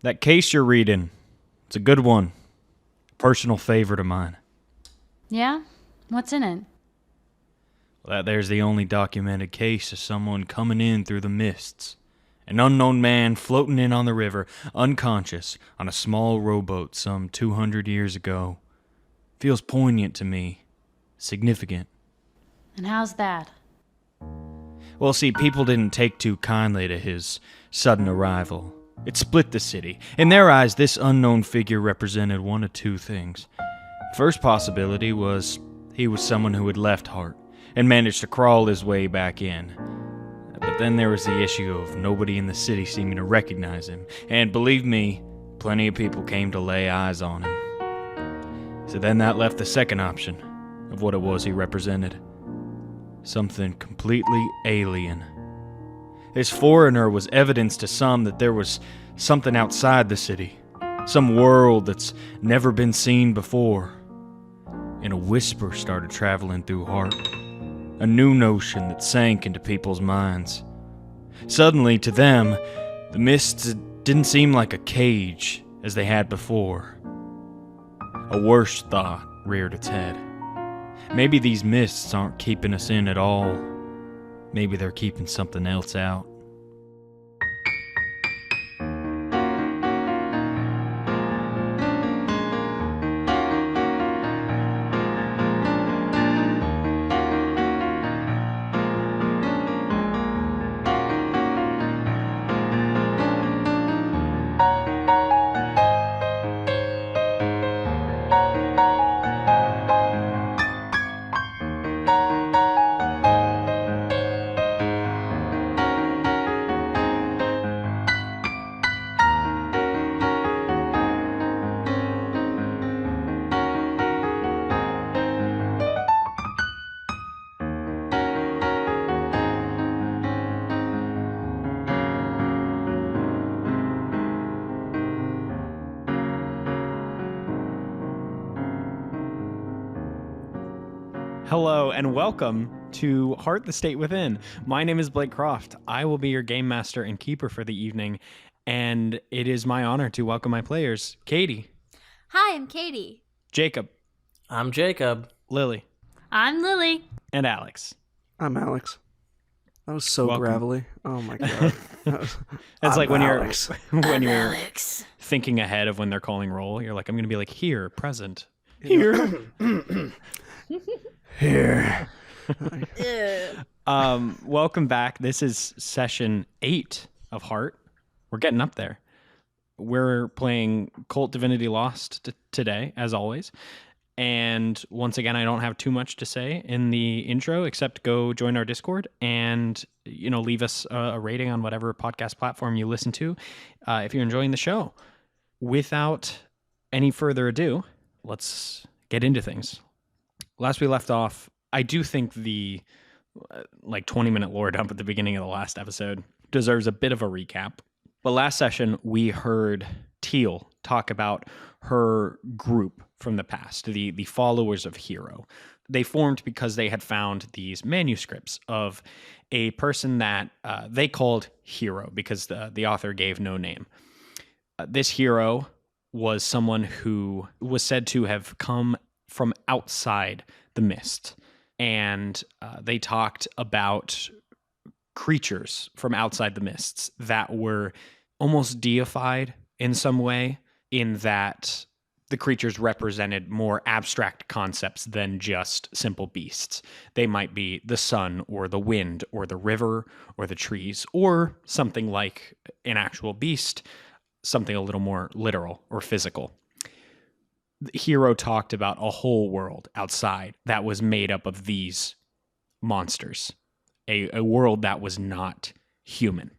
That case you're reading, it's a good one. Personal favorite of mine. Yeah? What's in it? That there's the only documented case of someone coming in through the mists. An unknown man floating in on the river, unconscious, on a small rowboat some 200 years ago. Feels poignant to me. Significant. And how's that? Well, see, people didn't take too kindly to his sudden arrival. It split the city. In their eyes, this unknown figure represented one of two things. First possibility was he was someone who had left Hart and managed to crawl his way back in. But then there was the issue of nobody in the city seeming to recognize him. And believe me, plenty of people came to lay eyes on him. So then that left the second option of what it was he represented. Something completely alien. This foreigner was evidence to some that there was something outside the city. Some world that's never been seen before. And a whisper started traveling through Hart. A new notion that sank into people's minds. Suddenly, to them, the mists didn't seem like a cage as they had before. A worse thought reared its head. Maybe these mists aren't keeping us in at all. Maybe they're keeping something else out. Hello and welcome to Heart the State Within. My name is Blake Croft. I will be your game master and keeper for the evening, and it is my honor to welcome my players, Katie. Hi, I'm Katie. Jacob. I'm Jacob. Lily. I'm Lily. And Alex. I'm Alex. That was so Welcome. gravelly. Oh my god. It's like when Alex. you're thinking ahead of when they're calling roll, you're like, I'm going to be like, here, present. Here. Here. Welcome back. This is session 8 of Heart. We're getting up there. We're playing Cult Divinity Lost today, as always. And once again, I don't have too much to say in the intro, except go join our Discord and, leave us a rating on whatever podcast platform you listen to if you're enjoying the show. Without any further ado, let's get into things. Last we left off, I do think the 20-minute lore dump at the beginning of the last episode deserves a bit of a recap. But last session, we heard Teal talk about her group from the past, the followers of Hero. They formed because they had found these manuscripts of a person that they called Hero because the author gave no name. This Hero was someone who was said to have come from outside the mist. And they talked about creatures from outside the mists that were almost deified in some way, in that the creatures represented more abstract concepts than just simple beasts. They might be the sun or the wind or the river or the trees or something like an actual beast, something a little more literal or physical. The Hero talked about a whole world outside that was made up of these monsters, a world that was not human.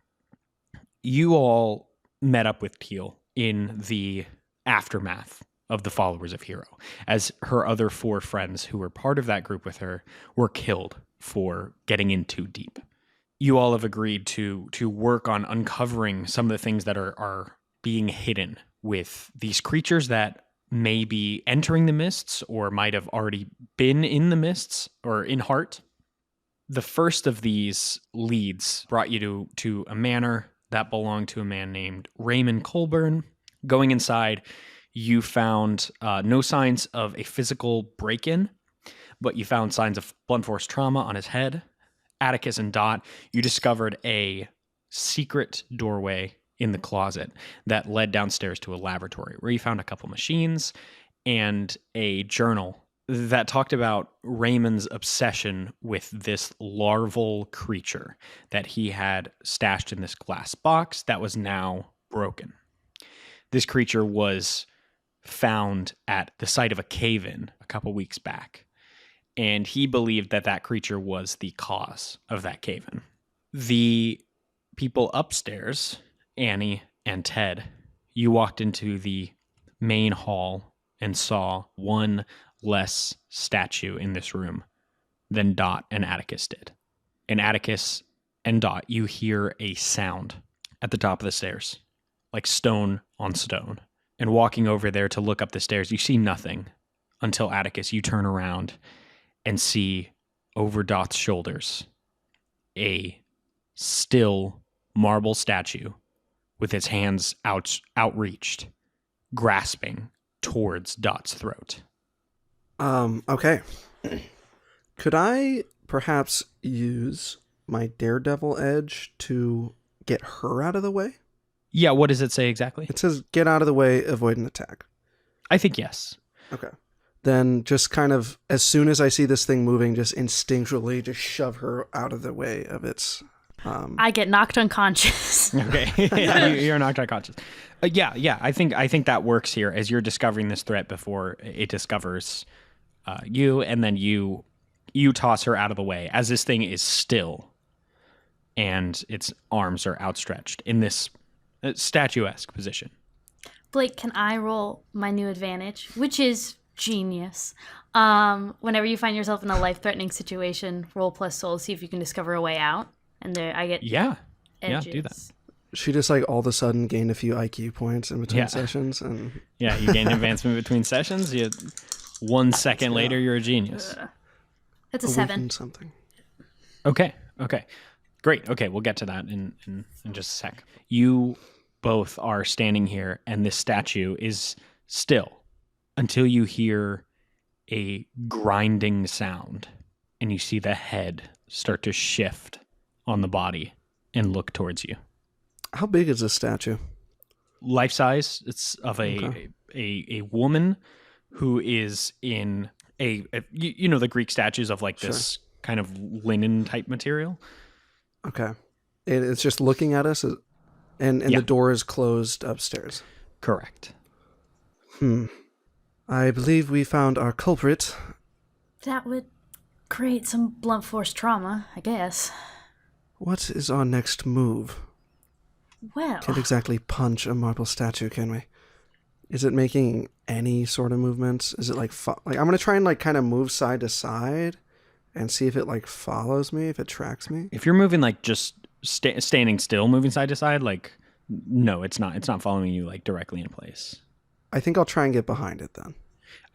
You all met up with Teal in the aftermath of the followers of Hero, as her other 4 friends who were part of that group with her were killed for getting in too deep. You all have agreed to work on uncovering some of the things that are being hidden with these creatures that may be entering the mists or might have already been in the mists or in Heart. The first of these leads brought you to a manor that belonged to a man named Raymond Colburn. Going inside, you found no signs of a physical break-in, but you found signs of blunt force trauma on his head. Atticus and Dot, you discovered a secret doorway in the closet that led downstairs to a laboratory where you found a couple machines and a journal that talked about Raymond's obsession with this larval creature that he had stashed in this glass box that was now broken. This creature was found at the site of a cave-in a couple weeks back, and he believed that that creature was the cause of that cave-in. The people upstairs, Annie and Ted, you walked into the main hall and saw one less statue in this room than Dot and Atticus did. And Atticus and Dot, you hear a sound at the top of the stairs, like stone on stone. And walking over there to look up the stairs, you see nothing until Atticus, you turn around and see over Dot's shoulders a still marble statue with its hands outreached, grasping towards Dot's throat. Okay. Could I perhaps use my daredevil edge to get her out of the way? Yeah, what does it say exactly? It says get out of the way, avoid an attack. I think yes. Okay. Then just kind of, as soon as I see this thing moving, just instinctually just shove her out of the way of its... I get knocked unconscious. Okay. Yeah, you're knocked unconscious. Yeah, I think that works here as you're discovering this threat before it discovers you, and then you toss her out of the way as this thing is still and its arms are outstretched in this statuesque position. Blake, can I roll my new advantage, which is genius? Whenever you find yourself in a life-threatening situation, roll plus soul, see if you can discover a way out. And there, I get Yeah, edges. do that. She just like all of a sudden gained a few IQ points in between sessions, and Yeah, you gain advancement between sessions. 1 second later, you're a genius. That's a awakened 7. something. Okay. Great. Okay, we'll get to that in just a sec. You both are standing here, and this statue is still until you hear a grinding sound, and you see the head start to shift on the body and look towards you. How big is this statue? Life size. It's of Okay. a woman who is in you know the Greek statues of like this kind of linen type material. Okay. It's just looking at us, and Yeah. the door is closed upstairs. Correct. I believe we found our culprit. That would create some blunt force trauma, I guess. What is our next move? Well, Can't exactly punch a marble statue, can we? Is it making any sort of movements? Is it like I'm gonna try and like kind of move side to side and see if it like follows me, if it tracks me. If you're moving like just standing still, moving side to side, like no, it's not. It's not following you like directly in place. I think I'll try and get behind it then.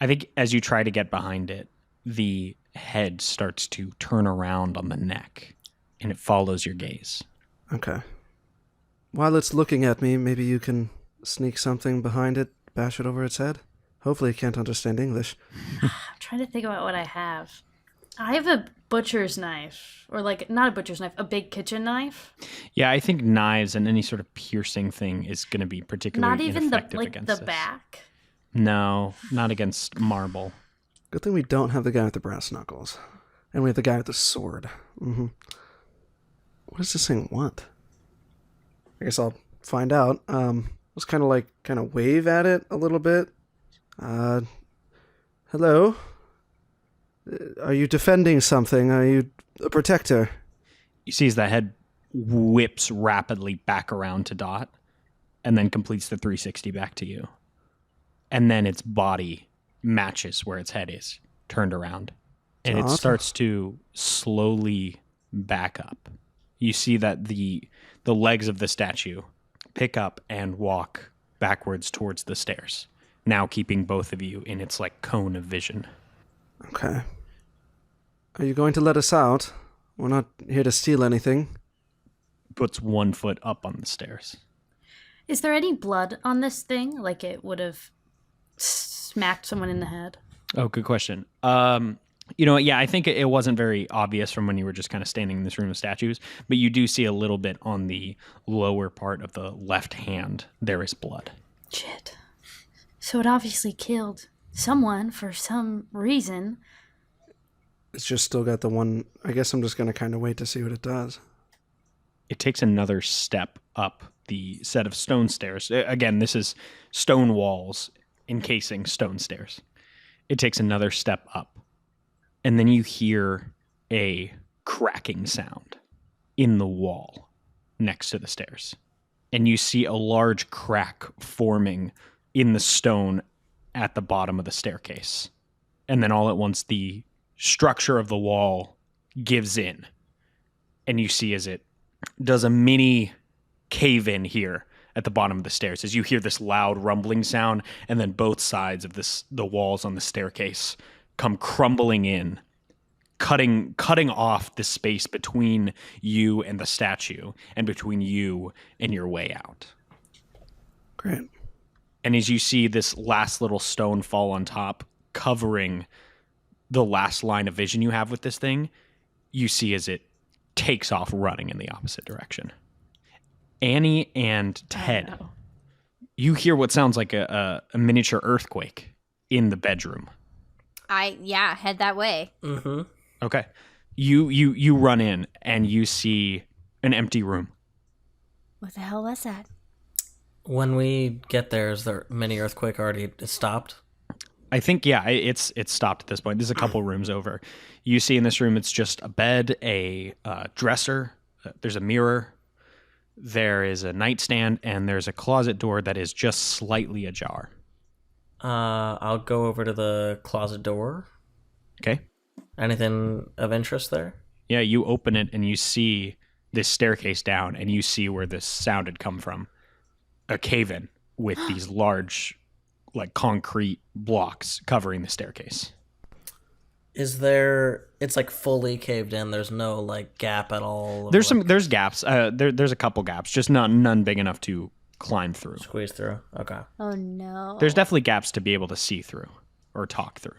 I think as you try to get behind it, the head starts to turn around on the neck, and it follows your gaze. Okay. While it's looking at me, maybe you can sneak something behind it, bash it over its head. Hopefully it can't understand English. I'm trying to think about what I have. I have a butcher's knife, or like not a butcher's knife, a big kitchen knife. Yeah, I think knives and any sort of piercing thing is going to be particularly Not even ineffective the against the this. back. No, not against marble. Good thing we don't have the guy with the brass knuckles. And we have the guy with the sword. Mm-hmm. What does this thing want? I guess I'll find out. Let's kind of wave at it a little bit. Hello? Are you defending something? Are you a protector? You see as the head whips rapidly back around to Dot and then completes the 360 back to you. And then its body matches where its head is, turned around. And it Dot? starts to slowly back up. You see that the legs of the statue pick up and walk backwards towards the stairs, now keeping both of you in its like cone of vision. Okay. Are you going to let us out? We're not here to steal anything. Puts 1 foot up on the stairs. Is there any blood on this thing? Like it would have smacked someone in the head? Oh, good question. I think it wasn't very obvious from when you were just kind of standing in this room of statues, but you do see a little bit on the lower part of the left hand. There is blood. Shit. So it obviously killed someone for some reason. It's just still got the one. I guess I'm just going to kind of wait to see what it does. It takes another step up the set of stone stairs. Again, this is stone walls encasing stone stairs. It takes another step up, and then you hear a cracking sound in the wall next to the stairs. And you see a large crack forming in the stone at the bottom of the staircase. And then all at once, the structure of the wall gives in. And you see as it does a mini cave in here at the bottom of the stairs, as you hear this loud rumbling sound, and then both sides of the walls on the staircase come crumbling in, cutting off the space between you and the statue, and between you and your way out. Great. And as you see this last little stone fall on top, covering the last line of vision you have with this thing, you see as it takes off running in the opposite direction. Annie and Ted, you hear what sounds like a miniature earthquake in the bedroom. Head that way. Mm-hmm. Okay. You run in and you see an empty room. What the hell was that? When we get there, is the mini earthquake already stopped? I think, it's stopped at this point. There's a couple rooms over. You see in this room, it's just a bed, a dresser, there's a mirror, there is a nightstand, and there's a closet door that is just slightly ajar. I'll go over to the closet door. Okay. Anything of interest there? Yeah, you open it and you see this staircase down, and you see where this sound had come from. A cave-in with these large, like, concrete blocks covering the staircase. It's like fully caved in. There's no like gap at all. There's gaps. There's a couple gaps, just none big enough to climb through. Squeeze through. Okay. Oh no. There's definitely gaps to be able to see through or talk through.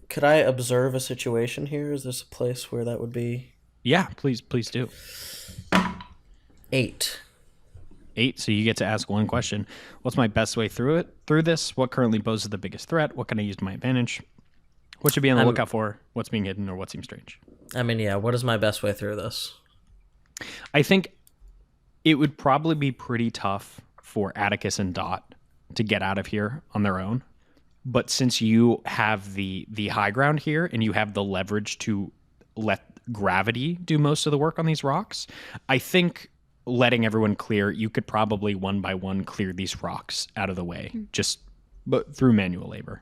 Could I observe a situation here? Is this a place where that would be? Yeah, please do. 8. 8, so you get to ask one question. What's my best way through this? What currently poses the biggest threat? What can I use to my advantage? What should be on the lookout for? What's being hidden or what seems strange? I mean, yeah, what is my best way through this? I think it would probably be pretty tough for Atticus and Dot to get out of here on their own. But since you have the high ground here and you have the leverage to let gravity do most of the work on these rocks, I think letting everyone clear, you could probably one by one clear these rocks out of the way, but through manual labor.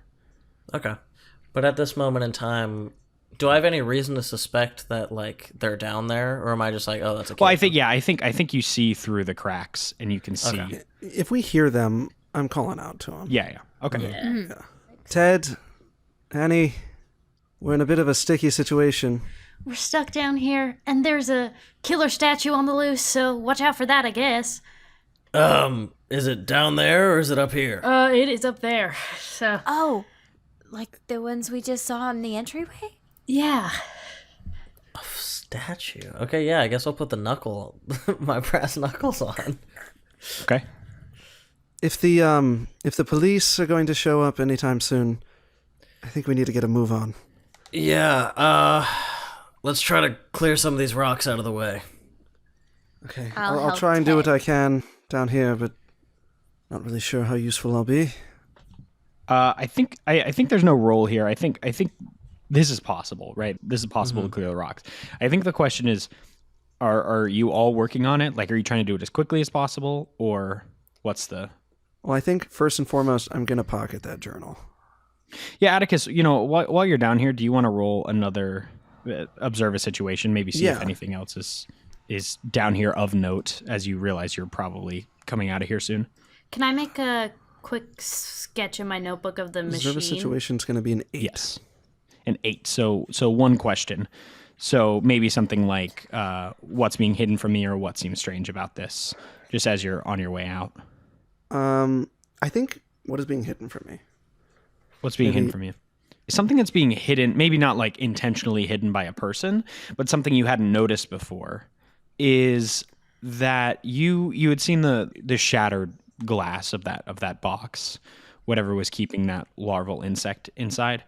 Okay. But at this moment in time, do I have any reason to suspect that like they're down there, or am I just like, oh, that's a cave? Well, I think you see through the cracks and you can see. Okay. If we hear them, I'm calling out to them. Yeah. Okay. Yeah. Ted, Annie, we're in a bit of a sticky situation. We're stuck down here, and there's a killer statue on the loose, so watch out for that, I guess. Is it down there or is it up here? It is up there, so... Oh, like the ones we just saw in the entryway? Yeah. Statue. Okay, yeah, I guess I'll put my brass knuckles on. Okay. If the police are going to show up anytime soon, I think we need to get a move on. Yeah, let's try to clear some of these rocks out of the way. Okay, I'll I'll help try and do what Ted. I can down here, but not really sure how useful I'll be. I think there's no role here. I think this is possible, right? This is possible to clear the rocks. I think the question is, are you all working on it? Like, are you trying to do it as quickly as possible, or what's the? Well, I think first and foremost, I'm gonna pocket that journal. Yeah, Atticus. While you're down here, do you want to roll another observe a situation? Maybe see if anything else is down here of note, as you realize you're probably coming out of here soon. Can I make a quick sketch in my notebook of the machine? Observe a situation's gonna be an 8. Yes, an 8. So one question. So maybe something like what's being hidden from me, or what seems strange about this, just as you're on your way out. I think what is being hidden from me? What's being hidden from you? Something that's being hidden, maybe not like intentionally hidden by a person, but something you hadn't noticed before, is that you had seen the shattered glass of that box, whatever was keeping that larval insect inside.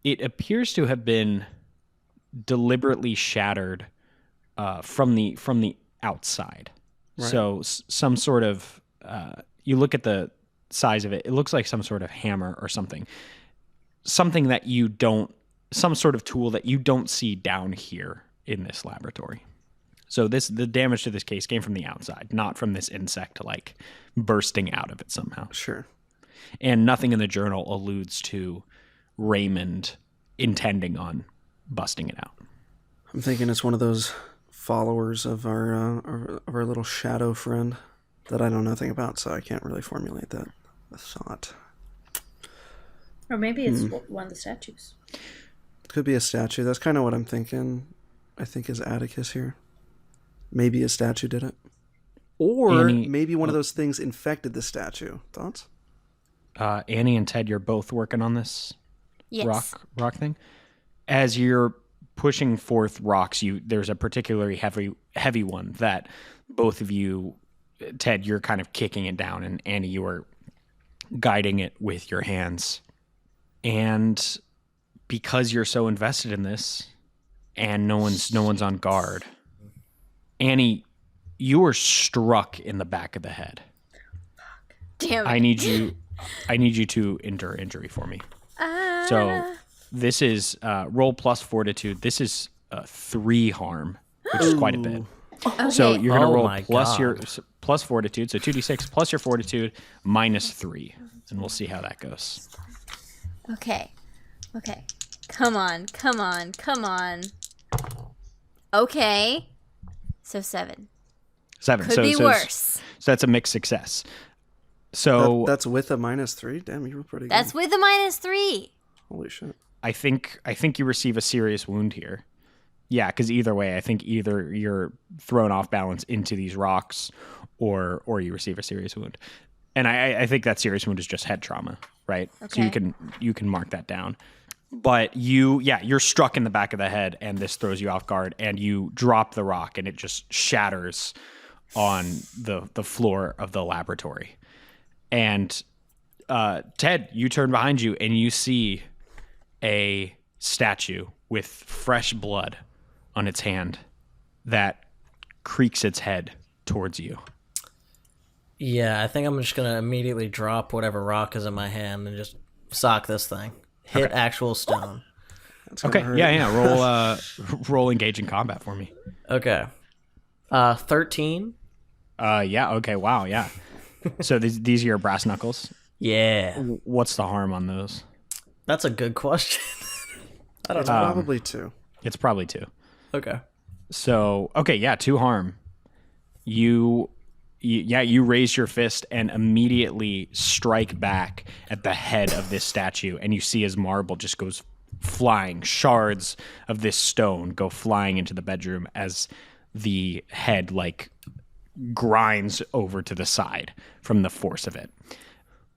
It appears to have been deliberately shattered from the outside. Right. So some sort of you look at the size of it, it looks like some sort of hammer or something that you don't, some sort of tool that you don't see down here in this laboratory. So the damage to this case came from the outside, not from this insect like bursting out of it somehow. Sure. And nothing in the journal alludes to Raymond intending on busting it out. I'm thinking it's one of those followers of our little shadow friend that I know nothing about, so I can't really formulate that thought. Or maybe it's one of the statues. Could be a statue. That's kind of what I'm thinking. I think is Atticus here. Maybe a statue did it. Or maybe one of those things infected the statue. Thoughts? Annie and Ted, you're both working on this Yes. rock thing. As you're pushing forth rocks, there's a particularly heavy one that both of you, Ted, you're kind of kicking it down, and Annie, you are guiding it with your hands. And because you're so invested in this, and no one's on guard, Annie, you are struck in the back of the head. Damn it. I need you to endure injury for me. So this is roll plus fortitude. This is 3 harm, which is quite a bit. Okay. So you're gonna Oh roll my plus God. plus fortitude. So 2d6 plus your fortitude minus 3, and we'll see how that goes. Okay. Come on. Okay. So 7. 7. Could be worse. So that's a mixed success. So That's with a -3. Damn, you were pretty That's good. with a -3. Holy shit. I think you receive a serious wound here. Yeah, because either way, I think either you're thrown off balance into these rocks, or you receive a serious wound. And I think that serious wound is just head trauma, right? So Okay. you can mark that down. But you're struck in the back of the head, and this throws you off guard, and you drop the rock, and it just shatters on the floor of the laboratory. And Ted, you turn behind you, and you see a statue with fresh blood on its hand that creaks its head towards you. Yeah, I think I'm just gonna immediately drop whatever rock is in my hand and just sock this thing. Hit actual stone. That's gonna hurt. Yeah. Roll engage in combat for me. Okay. 13. Yeah. Okay. Wow. Yeah. So these are your brass knuckles. Yeah, What's the harm on those? that's a good question. I don't It's know. probably 2. It's probably 2. Okay. So okay, yeah, 2 harm. You raise your fist and immediately strike back at the head of this statue, and you see as marble just goes flying. Shards of this stone go flying into the bedroom as the head like grinds over to the side from the force of it.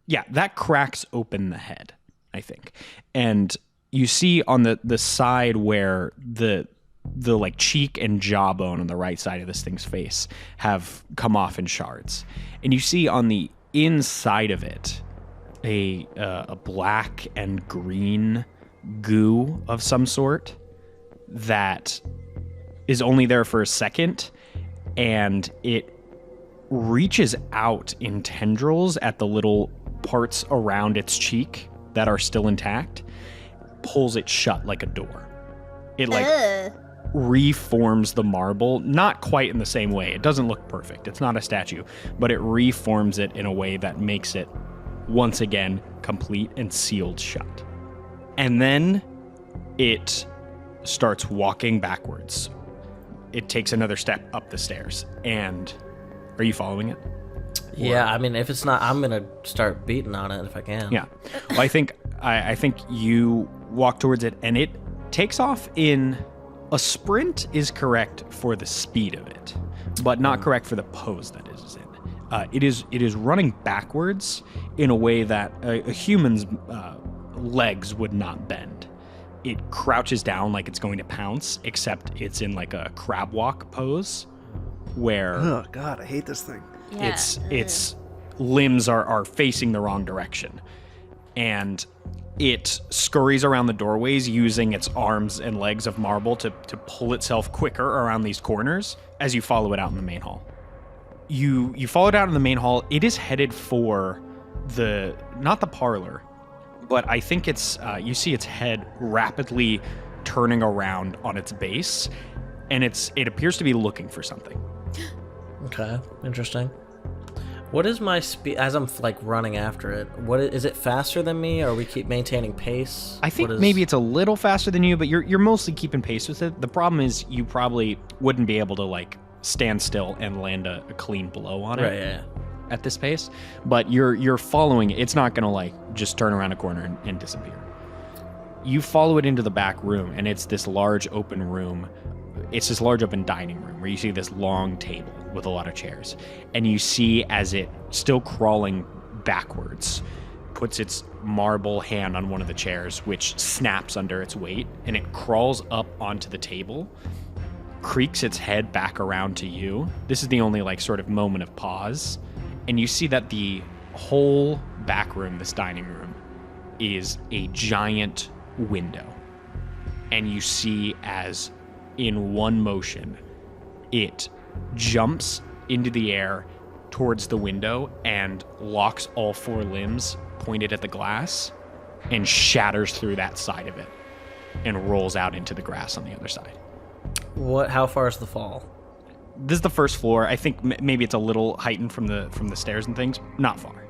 Yeah, that cracks open the head, I think. And you see on the side where the like cheek and jawbone on the right side of this thing's face have come off in shards. And you see on the inside of it a black and green goo of some sort that is only there for a second, and it reaches out in tendrils at the little parts around its cheek that are still intact, pulls it shut like a door. It like reforms the marble, not quite in the same way. It doesn't look perfect. It's not a statue, but it reforms it in a way that makes it once again complete and sealed shut. And then it starts walking backwards. It takes another step up the stairs. And are you following it? Yeah, I mean, if it's not, I'm gonna start beating on it if I can. Yeah. Well, I think you walk towards it, and it takes off in a sprint is correct for the speed of it, but not correct for the pose that it is in. It is running backwards in a way that a human's legs would not bend. It crouches down like it's going to pounce, except it's in like a crab walk pose, where Oh God, I hate this thing. Yeah. its limbs are facing the wrong direction, and it scurries around the doorways using its arms and legs of marble to pull itself quicker around these corners as you follow it out in the main hall. You follow it out in the main hall. It is headed for not the parlor, but I think it's you see its head rapidly turning around on its base, and it appears to be looking for something. Okay, interesting. What is my speed as I'm like running after it? Is it faster than me, or we keep maintaining pace? I think maybe it's a little faster than you, but you're mostly keeping pace with it. The problem is you probably wouldn't be able to like stand still and land a clean blow on it right. Yeah. at this pace. But you're following it. It's not gonna like just turn around a corner and disappear. You follow it into the back room, and it's this large open room. It's this large open dining room where you see this long table with a lot of chairs, and you see as it, still crawling backwards, puts its marble hand on one of the chairs, which snaps under its weight, and it crawls up onto the table, creaks its head back around to you. This is the only like sort of moment of pause, and you see that the whole back room, this dining room, is a giant window, and you see as in one motion it jumps into the air towards the window and locks all four limbs pointed at the glass and shatters through that side of it and rolls out into the grass on the other side. How far is the fall? This is the first floor. I think maybe it's a little heightened from the stairs and things. Not far.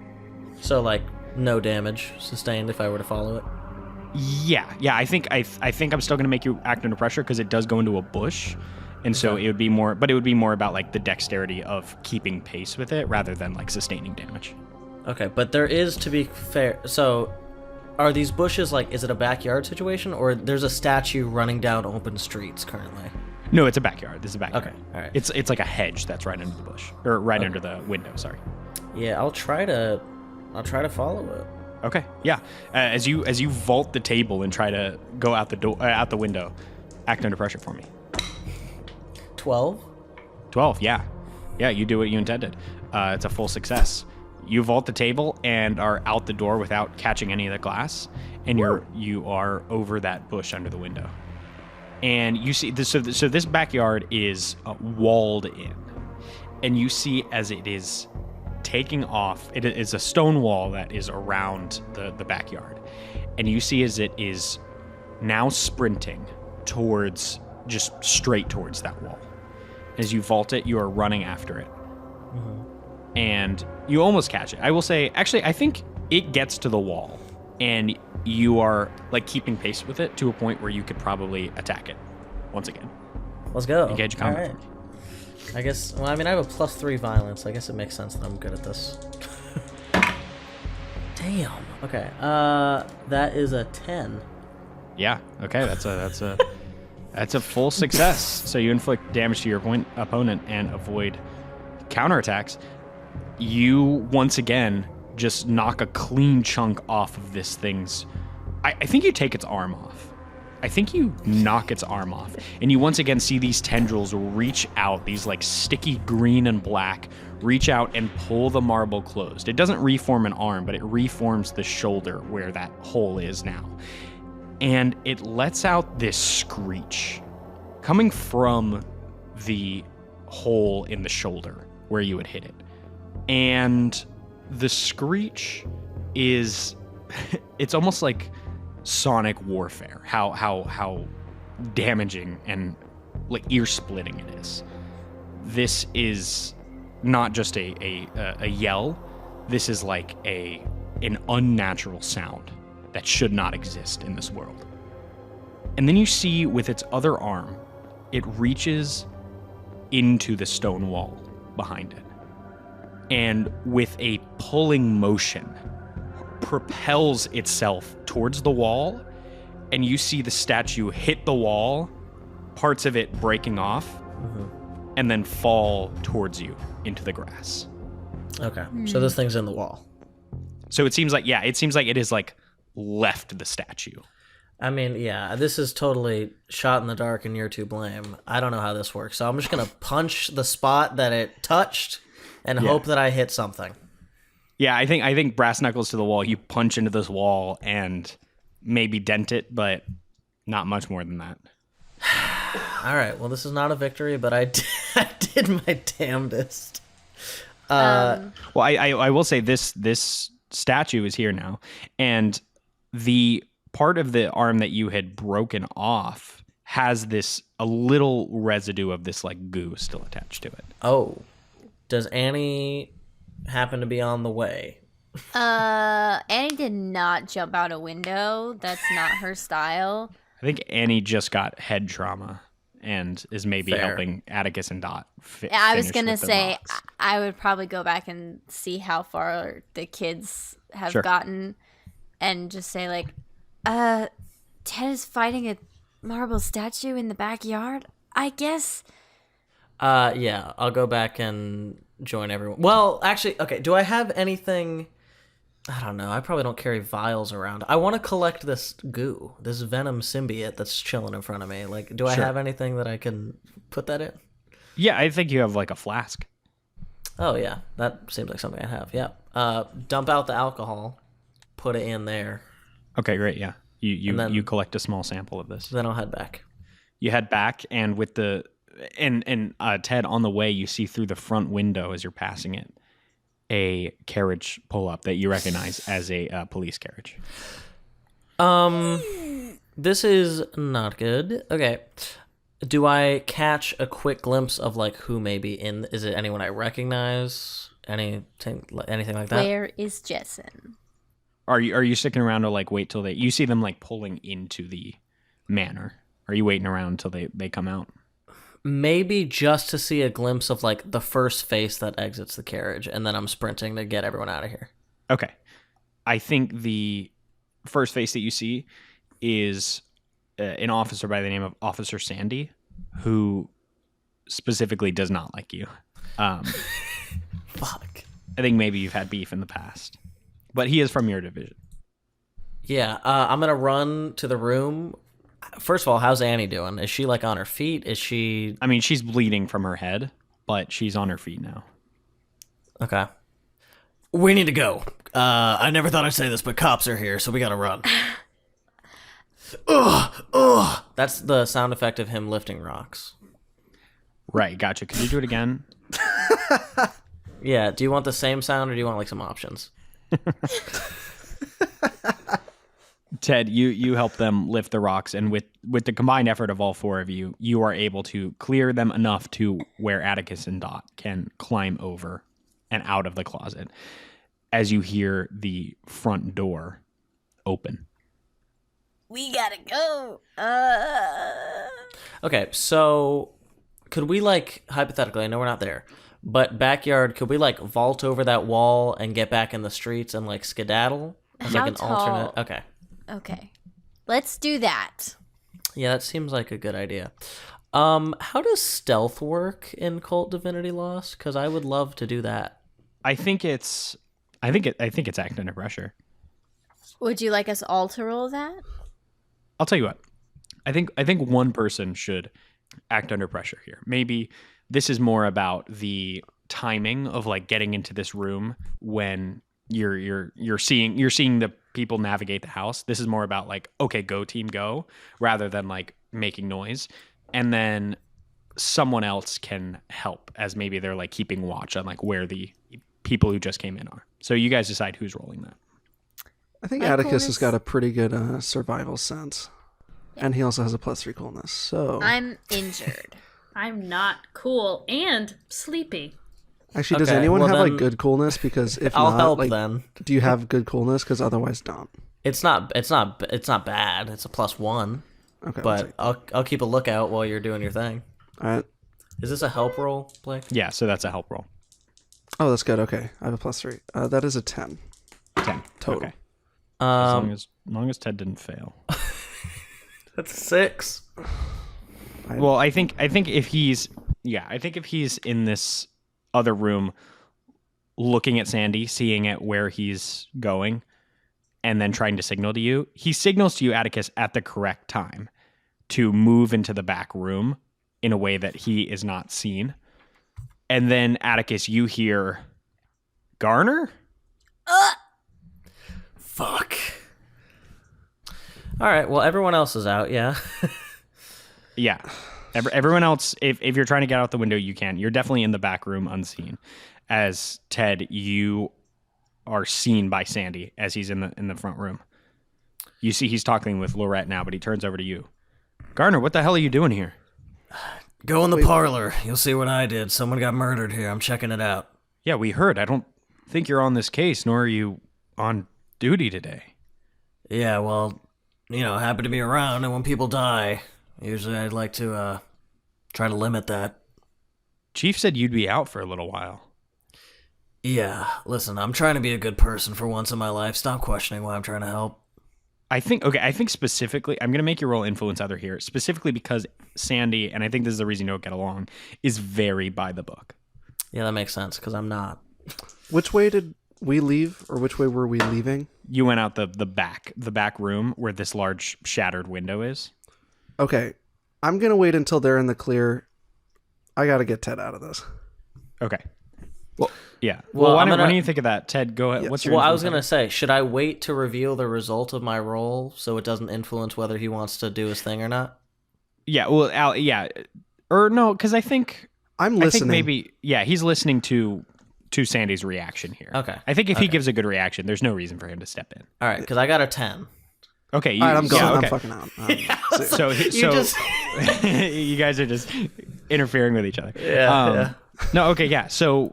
So like no damage sustained if I were to follow it. Yeah. I think I'm still gonna make you act under pressure because it does go into a bush, and so it would be more about like the dexterity of keeping pace with it rather than like sustaining damage. Okay, but there is, to be fair, so are these bushes like, is it a backyard situation, or there's a statue running down open streets currently? No, it's a backyard. This is a backyard. Okay, all right. It's like a hedge that's right under the bush, or right under the window. Sorry. Yeah, I'll try to follow it. Okay. Yeah. As you vault the table and try to go out the window, act under pressure for me. 12? 12. Yeah. You do what you intended. It's a full success. You vault the table and are out the door without catching any of the glass, and you are over that bush under the window. And you see this. So this backyard is walled in, and you see as it is taking off. It is a stone wall that is around the backyard, and you see as it is now sprinting just straight towards that wall. As you vault it, you are running after it, and you almost catch it. I will say, actually, I think it gets to the wall, and you are like keeping pace with it to a point where you could probably attack it once again. Let's go. Engage combat. All right. I guess, well, I mean, I have a +3 violence. I guess it makes sense that I'm good at this. Damn. Okay. That is a 10. Yeah. Okay. That's a full success. So you inflict damage to your opponent and avoid counterattacks. You once again just knock a clean chunk off of this thing's. I think you take its arm off. I think you knock its arm off, and you once again see these tendrils reach out, these like sticky green and black, reach out and pull the marble closed. It doesn't reform an arm, but it reforms the shoulder where that hole is now. And it lets out this screech coming from the hole in the shoulder where you had hit it. And the screech is, it's almost like sonic warfare, how damaging and like ear splitting it is. This is not just a yell. This is like an unnatural sound that should not exist in this world. And then you see with its other arm, it reaches into the stone wall behind it, and with a pulling motion propels itself towards the wall, and you see the statue hit the wall, parts of it breaking off, and then fall towards you into the grass. Okay, so this thing's in the wall. So it seems like it is like left the statue. I mean, yeah, this is totally shot in the dark and you're to blame. I don't know how this works, so I'm just gonna punch the spot that it touched and hope that I hit something. Yeah, I think brass knuckles to the wall. You punch into this wall and maybe dent it, but not much more than that. All right, well, this is not a victory, but I did my damnedest. Well, I will say this statue is here now, and the part of the arm that you had broken off has a little residue of this like goo still attached to it. Oh, does Annie happen to be on the way? Annie did not jump out a window. That's not her style. I think Annie just got head trauma and is maybe Fair. helping Atticus and Dot. I was finish gonna with the say rocks. I would probably go back and see how far the kids have Sure. gotten, and just say like, Ted is fighting a marble statue in the backyard. I guess. Yeah, I'll go back and join everyone. Well, actually, okay, do I have anything? I don't know. I probably don't carry vials around. I want to collect this goo, this venom symbiote that's chilling in front of me. Like, do I Sure. have anything that I can put that in? Yeah, I think you have like a flask. Oh, yeah. That seems like something I have. Yeah. Dump out the alcohol, put it in there, Okay, great. Yeah, you And then- you collect a small sample of this. then I'll head back. You head back, and with the Ted on the way, you see through the front window as you're passing it a carriage pull up that you recognize as a police carriage. This is not good. Okay. Do I catch a quick glimpse of like who may be in? Is it anyone I recognize? Anything like that? Where is Jessen? Are you sticking around to like wait till you see them like pulling into the manor? Are you waiting around until they come out? Maybe just to see a glimpse of like the first face that exits the carriage, and then I'm sprinting to get everyone out of here. Okay. I think the first face that you see is an officer by the name of Officer Sandy, who specifically does not like you. Fuck. I think maybe you've had beef in the past, but he is from your division. Yeah, I'm gonna run to the room. First of all, how's Annie doing? Is she like on her feet? Is she I mean, she's bleeding from her head, but she's on her feet now. okay? We need to go. I never thought I'd say this, but cops are here, so we gotta run. Ugh. That's the sound effect of him lifting rocks. Right, gotcha. Could you do it again? Yeah, do you want the same sound or do you want like some options? Ted, you help them lift the rocks, and with the combined effort of all four of you, you are able to clear them enough to where Atticus and Dot can climb over and out of the closet as you hear the front door open. We gotta go. Okay, so could we like hypothetically, I know we're not there, but backyard, could we like vault over that wall and get back in the streets and like skedaddle as How like an tall? alternate? Okay. Okay, let's do that. Yeah, that seems like a good idea. How does stealth work in Cult Divinity Lost? Because I would love to do that. I think it's acting under pressure. Would you like us all to roll that? I'll tell you what. I think one person should act under pressure here. Maybe this is more about the timing of like getting into this room when you're seeing the people navigate the house. This is more about like, okay, go team go, rather than like making noise. And then someone else can help as maybe they're like keeping watch on like where the people who just came in are. So you guys decide who's rolling that. I think My Atticus has coolness- got a pretty good survival sense. And he also has a +3 coolness. So I'm injured. I'm not cool and sleepy. actually, does Okay, anyone well have then- like good coolness? Because if I'll not, help like, then. do you have good coolness? Because otherwise, don't. It's not bad. It's a +1, Okay. but I'll keep a lookout while you're doing your thing. all right. Is this a help roll, Blake? Yeah, so that's a help roll. Oh, that's good. Okay, I have a +3. That is a 10 10 total. Okay. As long as Ted didn't fail. That's 6. Well, I think if he's in this other room, looking at Sandy, seeing at where he's going, and then trying to signal to you. He signals to you, Atticus, at the correct time to move into the back room in a way that he is not seen. And then, Atticus, you hear, Garner? Fuck. All right, well, everyone else is out, yeah. Yeah. Everyone else, if you're trying to get out the window, you can. You're definitely in the back room unseen. As Ted, you are seen by Sandy as he's in the front room. You see he's talking with Lorette now, but he turns over to you. Garner, what the hell are you doing here? Go in the parlor. You'll see what I did. Someone got murdered here. I'm checking it out. Yeah, we heard. I don't think you're on this case, nor are you on duty today. Yeah, well, happy to be around, and when people die, usually I'd like to try to limit that. Chief said you'd be out for a little while. Yeah, listen, I'm trying to be a good person for once in my life. Stop questioning why I'm trying to help. I think specifically, I'm going to make you roll influence other here, specifically because Sandy, and I think this is the reason you don't get along, is very by the book. Yeah, that makes sense, because I'm not. Which way did we leave, or which way were we leaving? You went out the back room where this large shattered window is. Okay, I'm going to wait until they're in the clear. I got to get Ted out of this. Okay. Well, yeah. Well, Why don't you think of that? Ted, go ahead. Yeah. What's your Well, I was influence going to say, should I wait to reveal the result of my roll so it doesn't influence whether he wants to do his thing or not? Yeah, well, yeah. Or no, because I think I'm I listening. think maybe, yeah, he's listening to Sandy's reaction here. Okay. I think if he gives a good reaction, there's no reason for him to step in. All right, because I got a 10. Okay. All right, I'm going. Yeah, okay. I'm fucking out. So just- you guys are just interfering with each other. Yeah. No, okay, yeah. So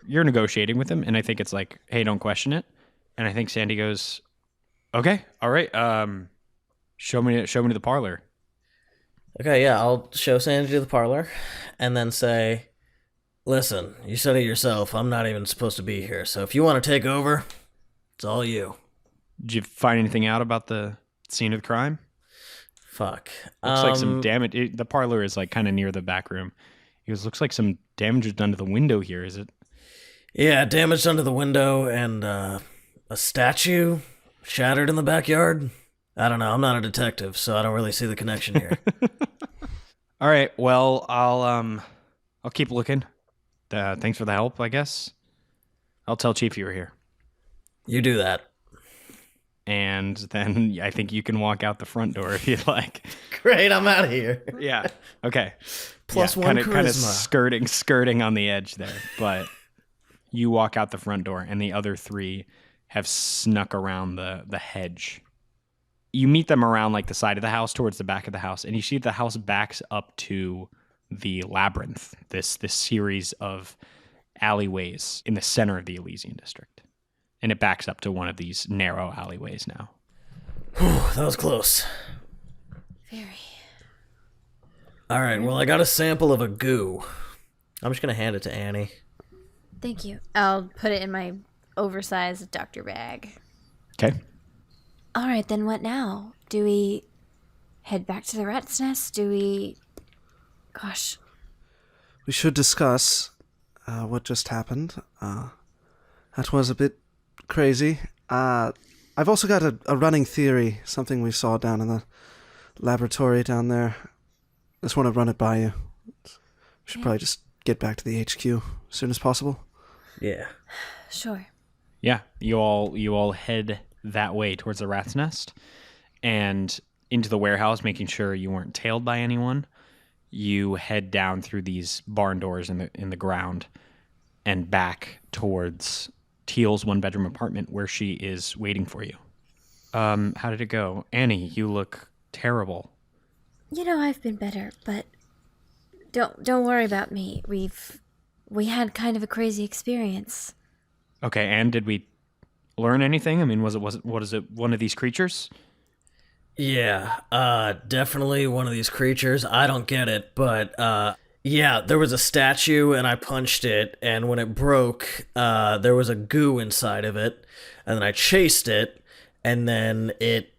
you're negotiating with him, and I think it's like, hey, don't question it. And I think Sandy goes, okay, all right. Show me to the parlor. Okay, yeah, I'll show Sandy to the parlor and then say, listen, you said it yourself. I'm not even supposed to be here. So if you want to take over, it's all you. Did you find anything out about the scene of the crime? Fuck. Looks like some damage. The parlor is like kind of near the back room. He goes, looks like some damage was done to the window here. Is it? Yeah, damage done to the window and a statue shattered in the backyard. I don't know. I'm not a detective, so I don't really see the connection here. All right. Well, I'll keep looking. Thanks for the help, I guess. I'll tell Chief you were here. You do that. And then I think you can walk out the front door if you'd like. Great, I'm out of here. Yeah. Okay. Plus one kind of charisma. skirting on the edge there, but you walk out the front door, and the other three have snuck around the hedge. You meet them around like the side of the house towards the back of the house, and you see the house backs up to the labyrinth, this series of alleyways in the center of the Elysian district. And it backs up to one of these narrow alleyways now. That was close. Very. All right, well, I got a sample of a goo. I'm just going to hand it to Annie. Thank you. I'll put it in my oversized doctor bag. Okay. All right, then what now? Do we head back to the rat's nest? Do we... Gosh. We should discuss what just happened. That was a bit crazy. I've also got a running theory, something we saw down in the laboratory down there. Just want to run it by you. We should probably just get back to the HQ as soon as possible. Yeah. Sure. Yeah, you all head that way towards the rat's nest and into the warehouse, making sure you weren't tailed by anyone. You head down through these barn doors in the ground and back towards Teal's one-bedroom apartment where she is waiting for you. How did it go? Annie, you look terrible. You know, I've been better, but don't worry about me. We had kind of a crazy experience. Okay, and did we learn anything? I mean, was it one of these creatures? Yeah, definitely one of these creatures. I don't get it, but yeah, there was a statue and I punched it, and when it broke, there was a goo inside of it, and then I chased it, and then it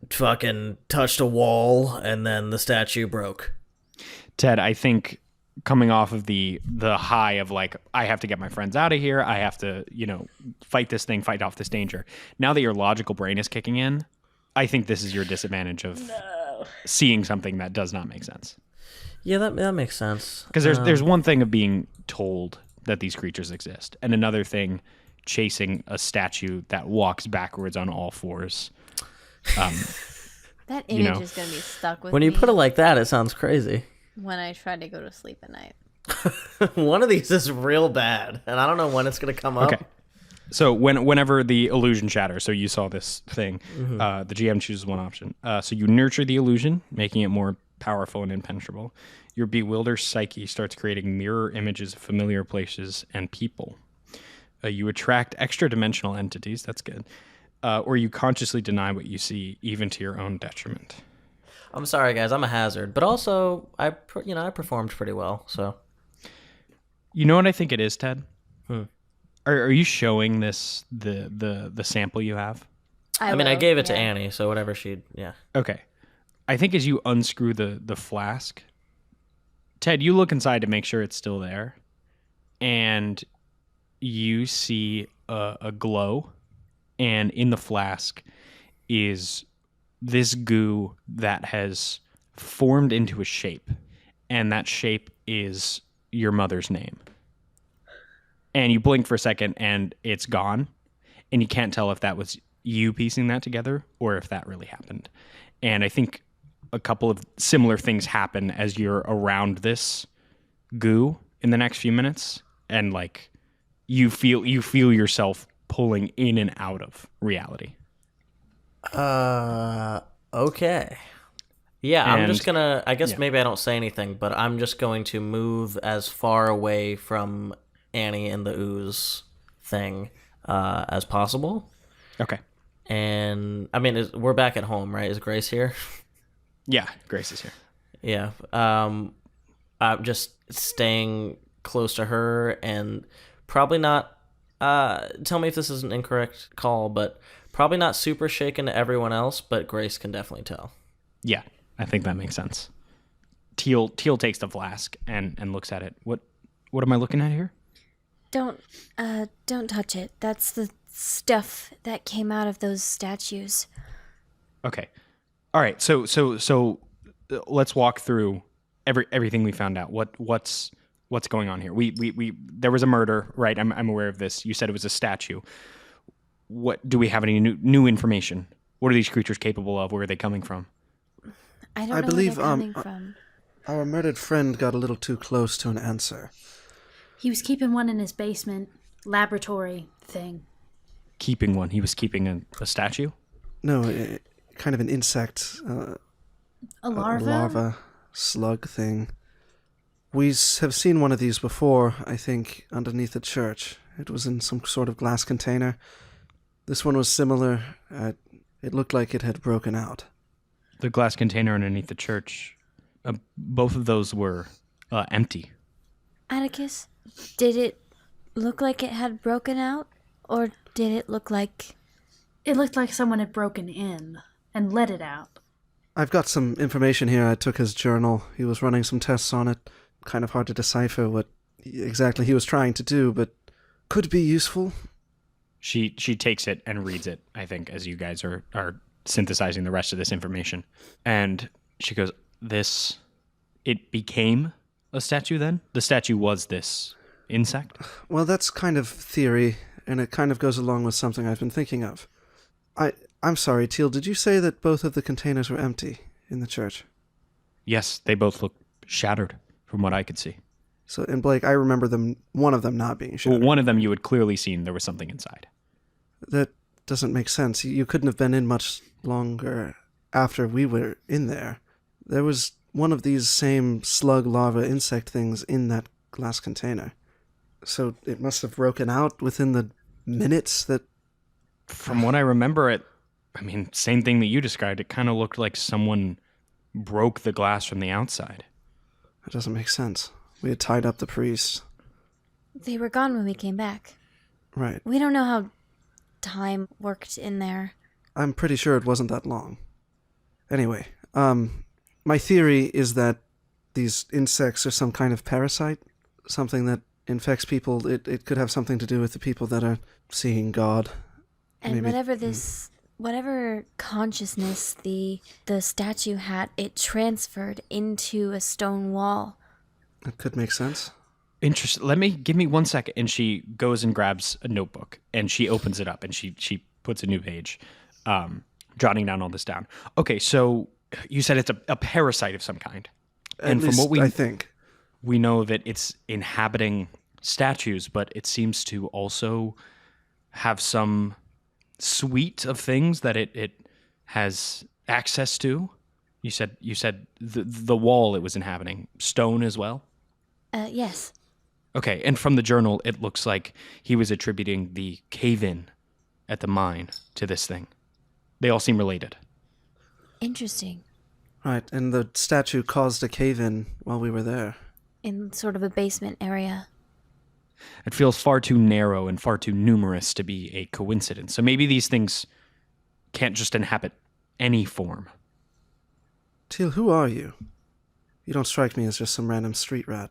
fucking touched a wall, and then the statue broke. Ted, I think coming off of the high of like, I have to get my friends out of here. I have to, fight this thing, fight off this danger. Now that your logical brain is kicking in, I think this is your disadvantage of seeing something that does not make sense. Yeah, that makes sense. Because there's one thing of being told that these creatures exist, and another thing chasing a statue that walks backwards on all fours. That image is going to be stuck with When me you put it like that, it sounds crazy. when I try to go to sleep at night. One of these is real bad, and I don't know when it's going to come up. Okay. So whenever the illusion shatters, so you saw this thing, the GM chooses one option. So you nurture the illusion, making it more powerful and impenetrable. Your bewildered psyche starts creating mirror images of familiar places and people. You attract extra-dimensional entities. That's good. Or you consciously deny what you see, even to your own detriment. I'm sorry, guys. I'm a hazard, but also I performed pretty well. So You know what I think it is, Ted? Are you showing this the sample you have? I mean, I gave it to Annie, so whatever yeah. Okay. I think as you unscrew the flask, Ted, you look inside to make sure it's still there, and you see a glow, and in the flask is this goo that has formed into a shape, and that shape is your mother's name. And you blink for a second, and it's gone, and you can't tell if that was you piecing that together or if that really happened. And I think a couple of similar things happen as you're around this goo in the next few minutes, and like you feel yourself pulling in and out of reality. Okay. Yeah, I'm And- just gonna. I guess maybe I don't say anything, but I'm just going to move as far away from Annie and the ooze thing as possible. Okay. And I mean, we're back at home, right? Is Grace here? Yeah, Grace is here. Yeah. I'm just staying close to her and probably not. Tell me if this is an incorrect call, but probably not super shaken to everyone else, but Grace can definitely tell. Yeah, I think that makes sense. Teal takes the flask and looks at it. What am I looking at here? Don't touch it. That's the stuff that came out of those statues. Okay. All right. So let's walk through everything we found out. What's going on here? We there was a murder, right? I'm aware of this. You said it was a statue. What do we have any new information? What are these creatures capable of? Where are they coming from? I don't I know believe, where they're coming from. Our murdered friend got a little too close to an answer. He was keeping one in his basement laboratory thing. Keeping one. He was keeping a statue? No, kind of an insect. A larva? Larva slug thing. We have seen one of these before, I think, underneath the church. It was in some sort of glass container. This one was similar. It looked like it had broken out. The glass container underneath the church. Both of those were empty. Atticus, did it look like it had broken out? Or did it look like... It looked like someone had broken in and let it out. I've got some information here. I took his journal. He was running some tests on it. Kind of hard to decipher what exactly he was trying to do, but could be useful. She takes it and reads it, I think, as you guys are synthesizing the rest of this information. And she goes, it became a statue then? The statue was this insect? Well, that's kind of theory, and it kind of goes along with something I've been thinking of. I'm sorry, Teal, did you say that both of the containers were empty in the church? Yes, they both look shattered from what I could see. So, and Blake, I remember one of them not being shattered. Well, one of them you had clearly seen there was something inside. That doesn't make sense. You couldn't have been in much longer after we were in there. There was one of these same slug larva insect things in that glass container. So it must have broken out within the minutes that... From what I remember, same thing that you described. It kind of looked like someone broke the glass from the outside. It doesn't make sense. We had tied up the priest. They were gone when we came back. Right. We don't know how time worked in there. I'm pretty sure it wasn't that long. Anyway, my theory is that these insects are some kind of parasite, something that infects people. It could have something to do with the people that are seeing God. And Maybe- whatever consciousness the statue had, it transferred into a stone wall. That could make sense. Interesting. Give me 1 second. And she goes and grabs a notebook and she opens it up and she puts a new page, jotting down all this down. Okay, so you said it's a parasite of some kind. At least, I think. We know that it's inhabiting statues, but it seems to also have some suite of things that it has access to. You said the wall it was inhabiting, stone as well? Yes. Okay, and from the journal, it looks like he was attributing the cave-in at the mine to this thing. They all seem related. Interesting. Right, and the statue caused a cave-in while we were there. In sort of a basement area. It feels far too narrow and far too numerous to be a coincidence. So maybe these things can't just inhabit any form. Teal, who are you? You don't strike me as just some random street rat.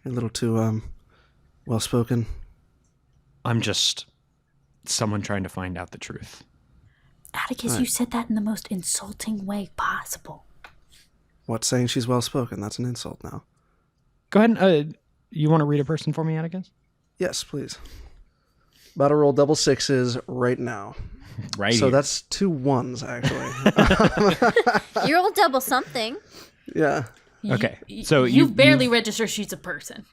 You're a little too, well-spoken. I'm just someone trying to find out the truth. Atticus, you said that in the most insulting way possible. What, saying she's well-spoken? That's an insult now. Go ahead and, you want to read a person for me, Atticus? Yes, please. About to roll double sixes right now. Right. So here. that's 2 1s, actually. You rolled double something. Yeah. Okay. So you've barely registered she's a person.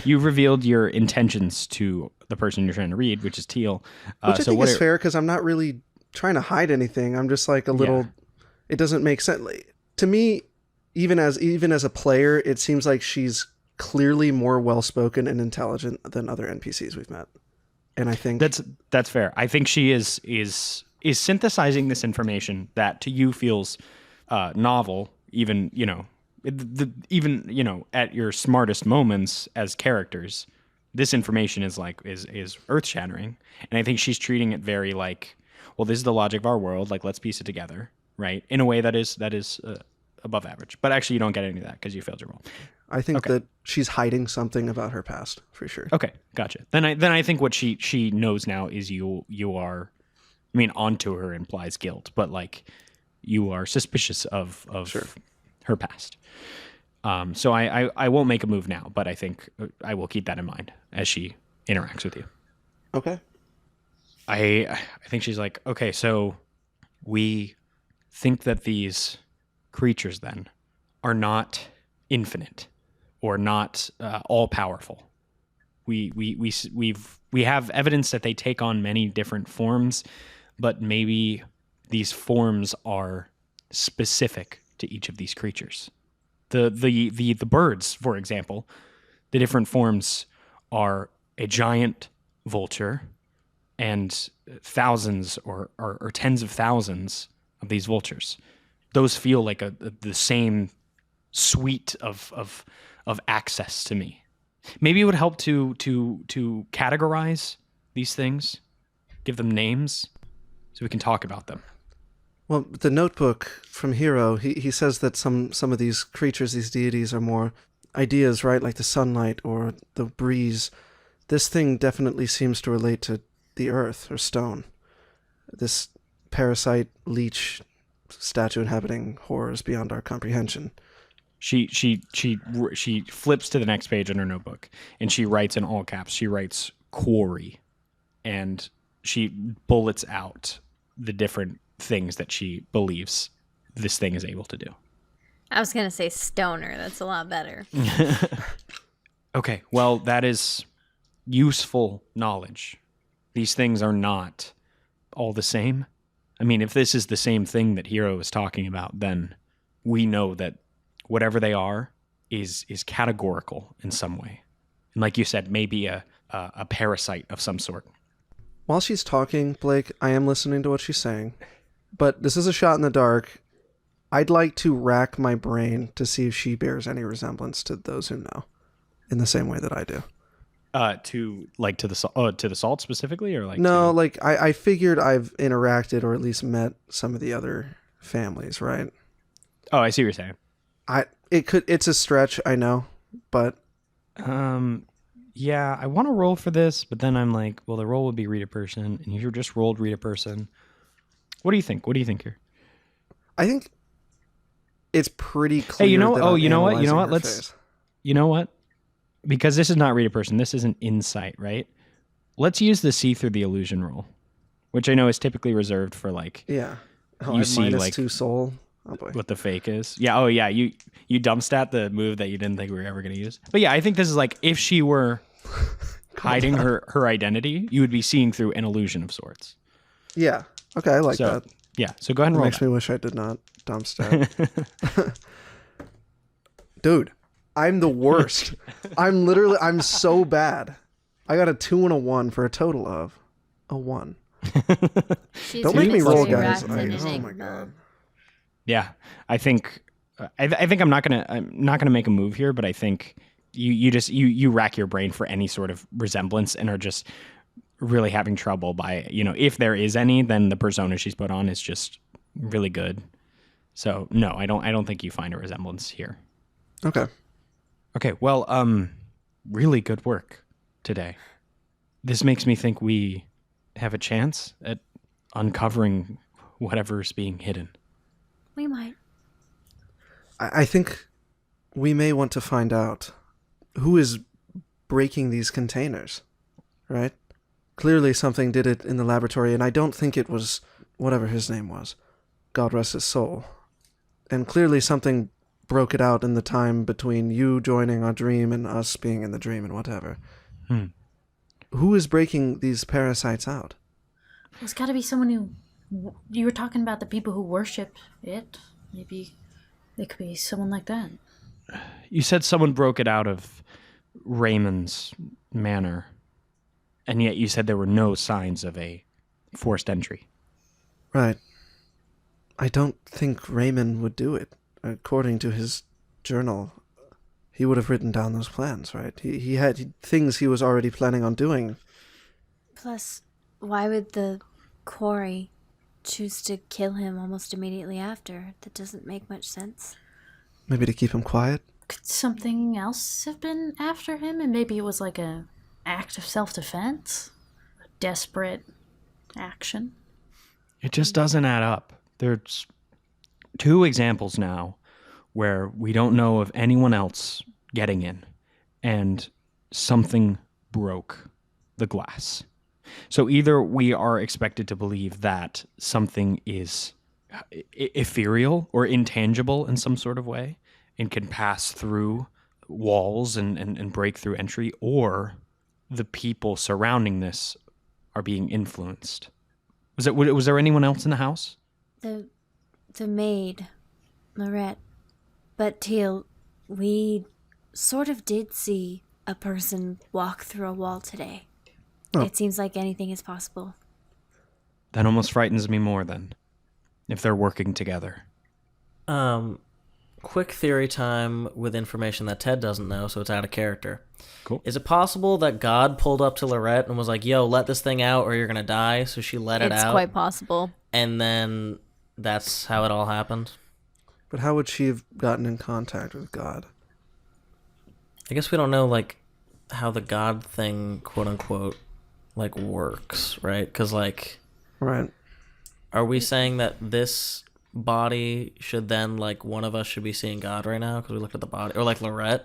You've revealed your intentions to the person you're trying to read, which is Teal. Which I think is fair, because I'm not really trying to hide anything. I'm just like a little... Yeah. It doesn't make sense. To me, even as a player, it seems like she's clearly more well-spoken and intelligent than other NPCs we've met. And I think... That's fair. I think she is synthesizing this information that to you feels novel, even, at your smartest moments as characters. This information is earth-shattering. And I think she's treating it very like, well, this is the logic of our world, like, let's piece it together, right? In a way that is above average. But actually, you don't get any of that because you failed your roll. I think that she's hiding something about her past, for sure. Okay, gotcha. Then I think what she knows now is you are, I mean, onto her implies guilt, but like you are suspicious of Sure. her past. So I won't make a move now, but I think I will keep that in mind as she interacts with you. Okay. I think she's like, okay, so we think that these creatures then are not infinite or not all powerful. We have evidence that they take on many different forms, but maybe these forms are specific to each of these creatures. The birds, for example, the different forms are a giant vulture and thousands or tens of thousands of these vultures. Those feel like the same suite of access to me. Maybe it would help to categorize these things, give them names, so we can talk about them. Well, the notebook from Hero, he says that some of these creatures, these deities, are more ideas, right? Like the sunlight or the breeze. This thing definitely seems to relate to the earth or stone. This parasite, leech, statue inhabiting horrors beyond our comprehension. She flips to the next page in her notebook and she writes in all caps. She writes quarry, and she bullets out the different things that she believes this thing is able to do. I was going to say stoner. That's a lot better. Okay, well, that is useful knowledge. These things are not all the same. I mean, if this is the same thing that Hero is talking about, then we know that whatever they are is categorical in some way. And like you said, maybe a parasite of some sort. While she's talking, Blake, I am listening to what she's saying. But this is a shot in the dark. I'd like to rack my brain to see if she bears any resemblance to those who know, in the same way that I do. To the salt specifically, or like no, like I figured I've interacted or at least met some of the other families, right? Oh, I see what you're saying. It's a stretch, I know, but Yeah, I want to roll for this, but then I'm like, well, the roll would be read a person, and you just rolled read a person. What do you think? What do you think here? I think it's pretty clear. Hey, you know? That Oh, I'm you know what? You know analyzing what? her Let's. face. You know what? Because this is not read a person. This is an insight, right? Let's use the see through the illusion roll, which I know is typically reserved for like Yeah. Oh, You I have see, like, -2 soul. Oh boy. what the fake is. Yeah. Oh, yeah. You dump stat the move that you didn't think we were ever going to use. But yeah, I think this is like if she were hiding her identity, you would be seeing through an illusion of sorts. Yeah. Okay, I like So that. yeah. So go ahead and It roll. makes me wish I did not dump stat. Dude, I'm the worst. I'm so bad. I got a 2 and a 1 for a total of a 1. She's Don't make me mystery roll, guys. wrapped in Oh my enigma. god. Yeah, I think I'm not gonna make a move here, but I think you rack your brain for any sort of resemblance and are just really having trouble by if there is any, then the persona she's put on is just really good. So no, I don't think you find a resemblance here. Okay. Okay, well, really good work today. This makes me think we have a chance at uncovering whatever's being hidden. We might. I think we may want to find out who is breaking these containers, right? Clearly something did it in the laboratory, and I don't think it was whatever his name was. God rest his soul. And clearly something broke it out in the time between you joining our dream and us being in the dream and whatever. Who is breaking these parasites out? It's got to be someone who. You were talking about the people who worship it. Maybe it could be someone like that. You said someone broke it out of Raymond's manor, and yet you said there were no signs of a forced entry. Right. I don't think Raymond would do it. According to his journal, he would have written down those plans, right? He had things he was already planning on doing. Plus, why would the quarry choose to kill him almost immediately after? That doesn't make much sense. Maybe to keep him quiet? Could something else have been after him? And maybe it was like a act of self-defense? A desperate action? It just doesn't add up. There's 2 examples now where we don't know of anyone else getting in, and something broke the glass. So either we are expected to believe that something is ethereal or intangible in some sort of way and can pass through walls and break through entry, or the people surrounding this are being influenced. Was there anyone else in the house? The maid, Lorette. But Teal, we sort of did see a person walk through a wall today. Oh. It seems like anything is possible. That almost frightens me more then, if they're working together. Quick theory time with information that Ted doesn't know, so it's out of character. Cool. Is it possible that God pulled up to Lorette and was like, yo, let this thing out or you're going to die? So she let it It's out. quite possible. And then that's how it all happened? But how would she have gotten in contact with God? I guess we don't know, like, how the God thing, quote unquote, like, works, right? Because, like, Right. are we saying that this body should then, like, one of us should be seeing God right now because we looked at the body? Or, like, Lorette?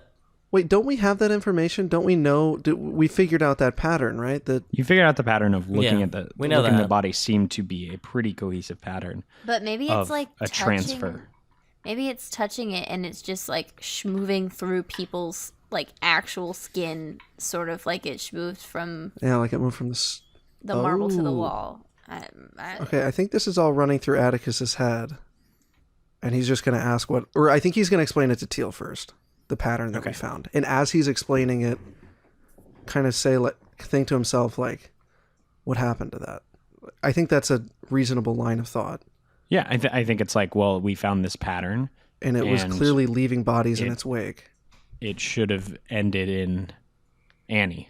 Wait, don't we have that information? Don't we know? We figured out that pattern, right? That You figured out the pattern of looking Yeah, at the we know looking at that. the body seemed to be a pretty cohesive pattern But maybe of it's like a touching, transfer. Maybe it's touching it and it's just like moving through people's like actual skin, sort of like it moved from yeah, like it moved from this. the marble to the Oh. wall. Okay, I think this is all running through Atticus's head, and he's just going to ask what, or I think he's going to explain it to Teal first, the pattern that we found, and as he's explaining it, kind of think to himself like, what happened to that? I think that's a reasonable line of thought. Yeah, I think it's like, well, we found this pattern, And it was and clearly leaving bodies in its wake. it should have ended in Annie,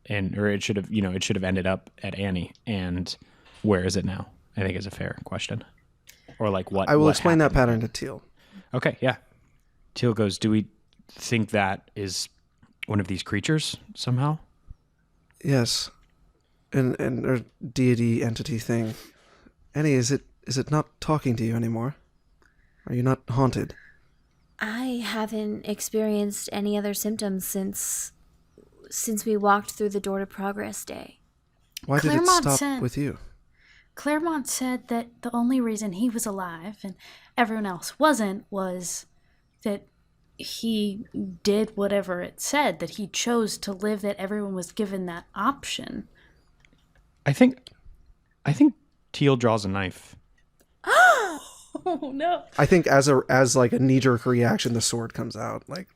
or it should have ended up at Annie. And where is it now? I think is a fair question. Or like what? I will what explain that happened? pattern to Teal. Okay, yeah. Teal goes, do we think that is one of these creatures somehow? Yes. And or deity entity thing. Annie, is it not talking to you anymore? Are you not haunted? I haven't experienced any other symptoms since we walked through the door to Progress Day. Why did it Claremont stop said- with you? Claremont said that the only reason he was alive and everyone else wasn't was that he did whatever it said, that he chose to live, that everyone was given that option. I think Teal draws a knife. Oh no. I think as like a knee-jerk reaction, the sword comes out. Like,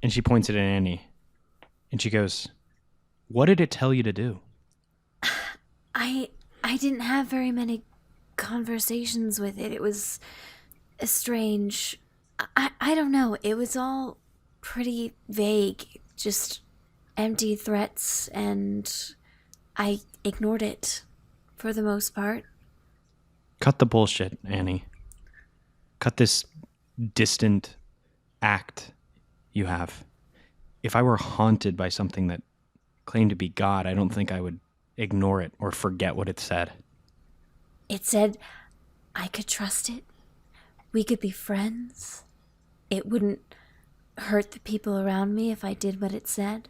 And she points it at Annie. And she goes, what did it tell you to do? I didn't have very many conversations with it. It was strange. I don't know. It was all pretty vague, just empty threats, and I ignored it for the most part. Cut the bullshit, Annie. Cut this distant act you have. If I were haunted by something that claimed to be God, I don't think I would ignore it or forget what it said. It said I could trust it. We could be friends. It wouldn't hurt the people around me if I did what it said.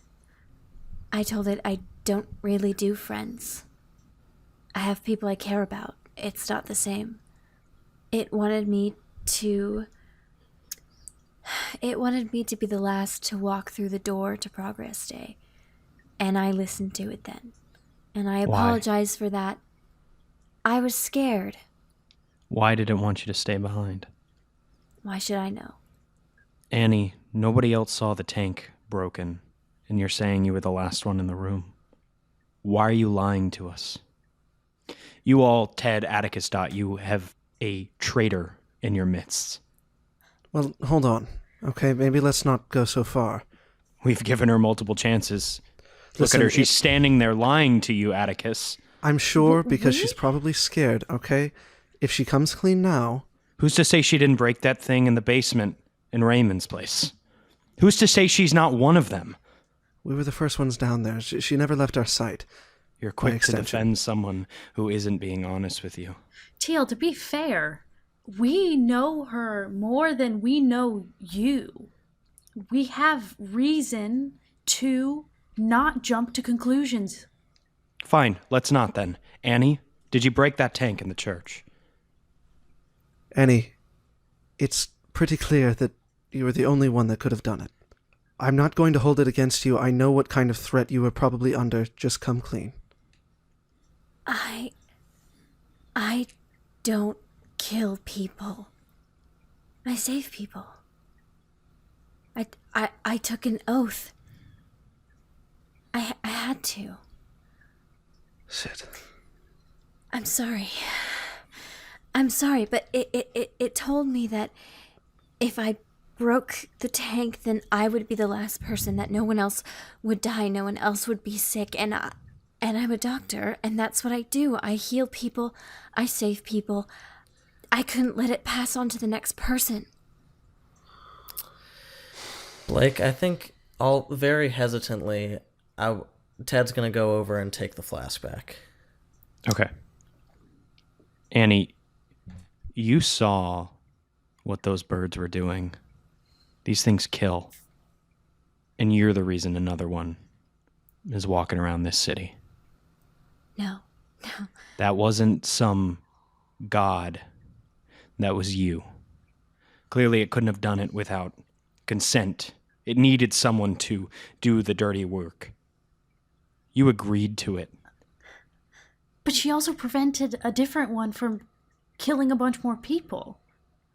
I told it I don't really do friends. I have people I care about. It's not the same. It wanted me to be the last to walk through the door to Progress Day. And I listened to it then. And I apologize for that. I was scared. Why did it want you to stay behind? Why should I know? Annie, nobody else saw the tank broken, and you're saying you were the last one in the room. Why are you lying to us? You all, Ted, Atticus Dot, you have a traitor in your midst. well, hold on. Okay, maybe let's not go so far. We've given her multiple chances. Look Listen, at her. She's standing there lying to you, Atticus. I'm sure because she's probably scared, okay? If she comes clean now... Who's to say she didn't break that thing in the basement in Raymond's place? Who's to say she's not one of them? We were the first ones down there. She never left our sight. You're quick to extension. defend someone who isn't being honest with you. Teal, to be fair, we know her more than we know you. We have reason to not jump to conclusions. Fine, let's not then. Annie, did you break that tank in the church? Annie, it's pretty clear that you were the only one that could have done it. I'm not going to hold it against you. I know what kind of threat you were probably under. Just come clean. I don't kill people. I save people. I took an oath. I had to. Sit. I'm sorry, but it told me that if I broke the tank, then I would be the last person, that no one else would die, no one else would be sick, and I'm a doctor, and that's what I do. I heal people, I save people. I couldn't let it pass on to the next person. Blake, I think all very hesitantly, Ted's gonna go over and take the flask back. Okay. Annie, you saw what those birds were doing. These things kill. And you're the reason another one is walking around this city. No. That wasn't some god. That was you. Clearly, it couldn't have done it without consent. It needed someone to do the dirty work. You agreed to it. But she also prevented a different one from killing a bunch more people.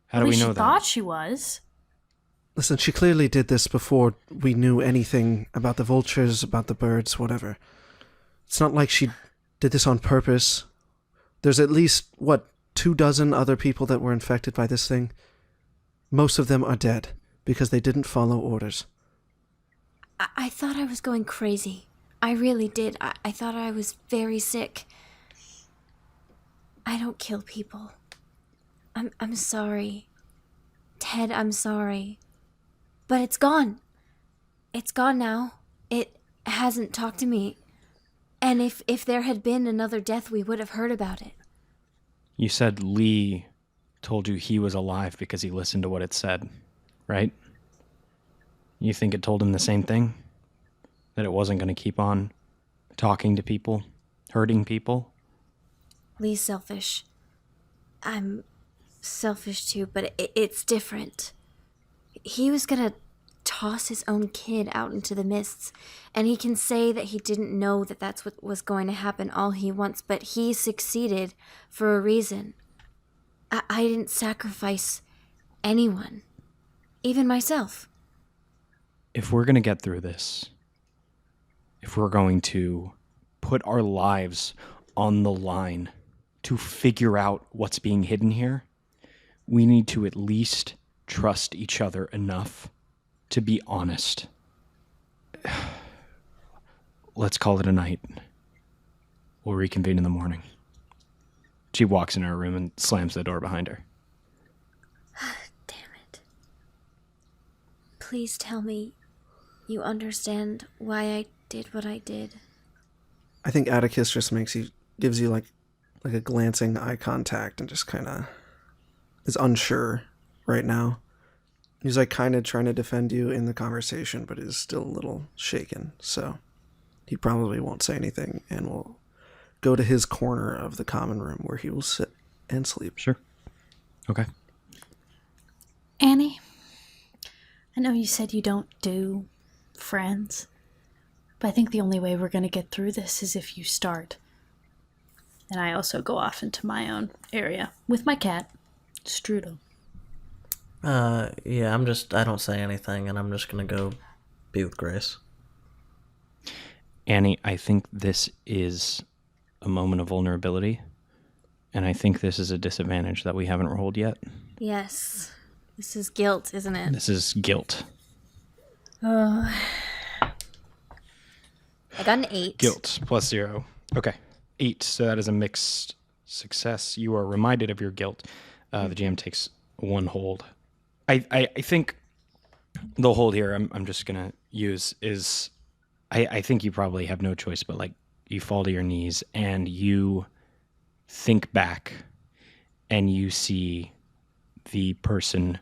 How do we know she that? thought she was. Listen, she clearly did this before we knew anything about the vultures, about the birds, whatever. It's not like she did this on purpose. There's at least, 24 other people that were infected by this thing? Most of them are dead because they didn't follow orders. I thought I was going crazy. I really did. I thought I was very sick. I don't kill people. I'm sorry. Ted, I'm sorry. But it's gone. It's gone now. It hasn't talked to me. And if there had been another death, we would have heard about it. You said Lee told you he was alive because he listened to what it said, right? You think it told him the same thing? That it wasn't going to keep on talking to people, hurting people? Lee's selfish. I'm selfish too, but it's different. He was gonna toss his own kid out into the mists, and he can say that he didn't know that that's what was going to happen all he wants, but he succeeded for a reason. I didn't sacrifice anyone, even myself. If we're going to get through this, if we're going to put our lives on the line to figure out what's being hidden here, we need to at least trust each other enough to be honest. Let's call it a night. We'll reconvene in the morning. She walks in her room and slams the door behind her. Damn it. Please tell me you understand why I did what I did. I think Atticus just gives you like a glancing eye contact and just kind of is unsure right now. He's like kind of trying to defend you in the conversation, but is still a little shaken. So he probably won't say anything and will go to his corner of the common room where he will sit and sleep. Sure. Okay. Annie, I know you said you don't do friends, but I think the only way we're going to get through this is if you start. And I also go off into my own area with my cat, Strudel. Yeah, I don't say anything, and I'm just gonna go be with Grace. Annie, I think this is a moment of vulnerability, and I think this is a disadvantage that we haven't rolled yet. Yes. This is guilt, isn't it? This is guilt. Oh. I got an 8. Guilt plus 0. Okay. 8. So that is a mixed success. You are reminded of your guilt. The GM takes one hold. I think the hold here I'm just going to use is I think you probably have no choice but like you fall to your knees and you think back and you see the person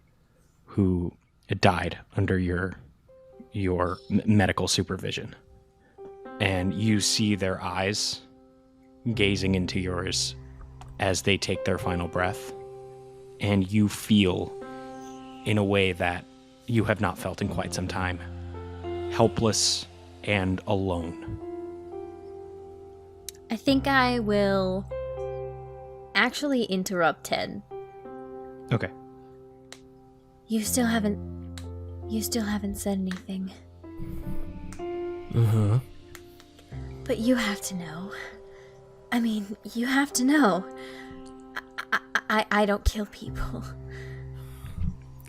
who died under your medical supervision. And you see their eyes gazing into yours as they take their final breath. And you feel, in a way that you have not felt in quite some time, helpless and alone. I think I will actually interrupt Ted. Okay. You still haven't said anything. Mm-hmm. But you have to know. I mean, you have to know. I don't kill people.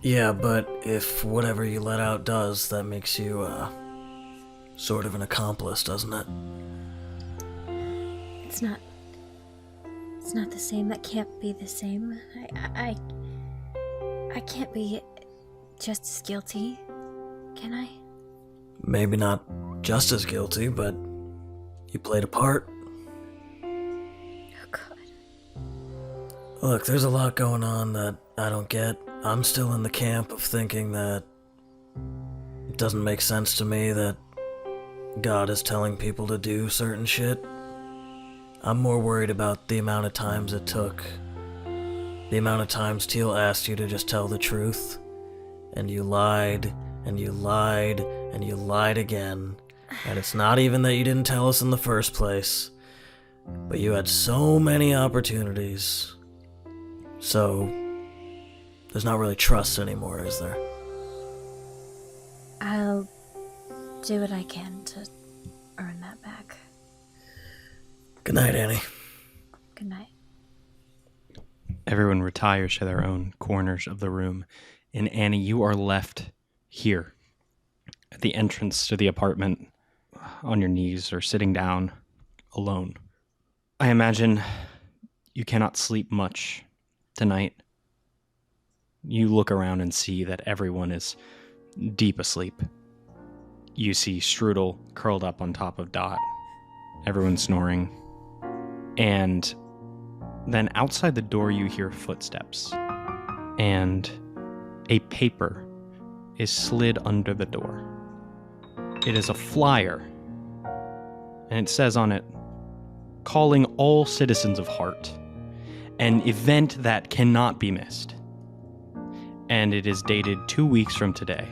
Yeah, but if whatever you let out does, that makes you, sort of an accomplice, doesn't it? It's not the same. That can't be the same. I can't be just as guilty, can I? Maybe not just as guilty, but you played a part. Oh, God. Look, there's a lot going on that I don't get. I'm still in the camp of thinking that it doesn't make sense to me that God is telling people to do certain shit. I'm more worried about the amount of times it took. The amount of times Teal asked you to just tell the truth. And you lied, and you lied, and you lied again. And it's not even that you didn't tell us in the first place. But you had so many opportunities. So, there's not really trust anymore, is there? I'll do what I can to earn that back. Good night, Annie. Good night. Everyone retires to their own corners of the room, and Annie, you are left here at the entrance to the apartment on your knees or sitting down alone. I imagine you cannot sleep much tonight. You look around and see that everyone is deep asleep. You see Strudel curled up on top of Dot. Everyone's snoring. And then outside the door you hear footsteps. And a paper is slid under the door. It is a flyer. And it says on it, calling all citizens of Hart. An event that cannot be missed. And it is dated 2 weeks from today.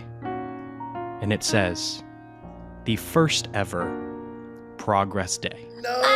And it says, the first ever Progress Day. Ah!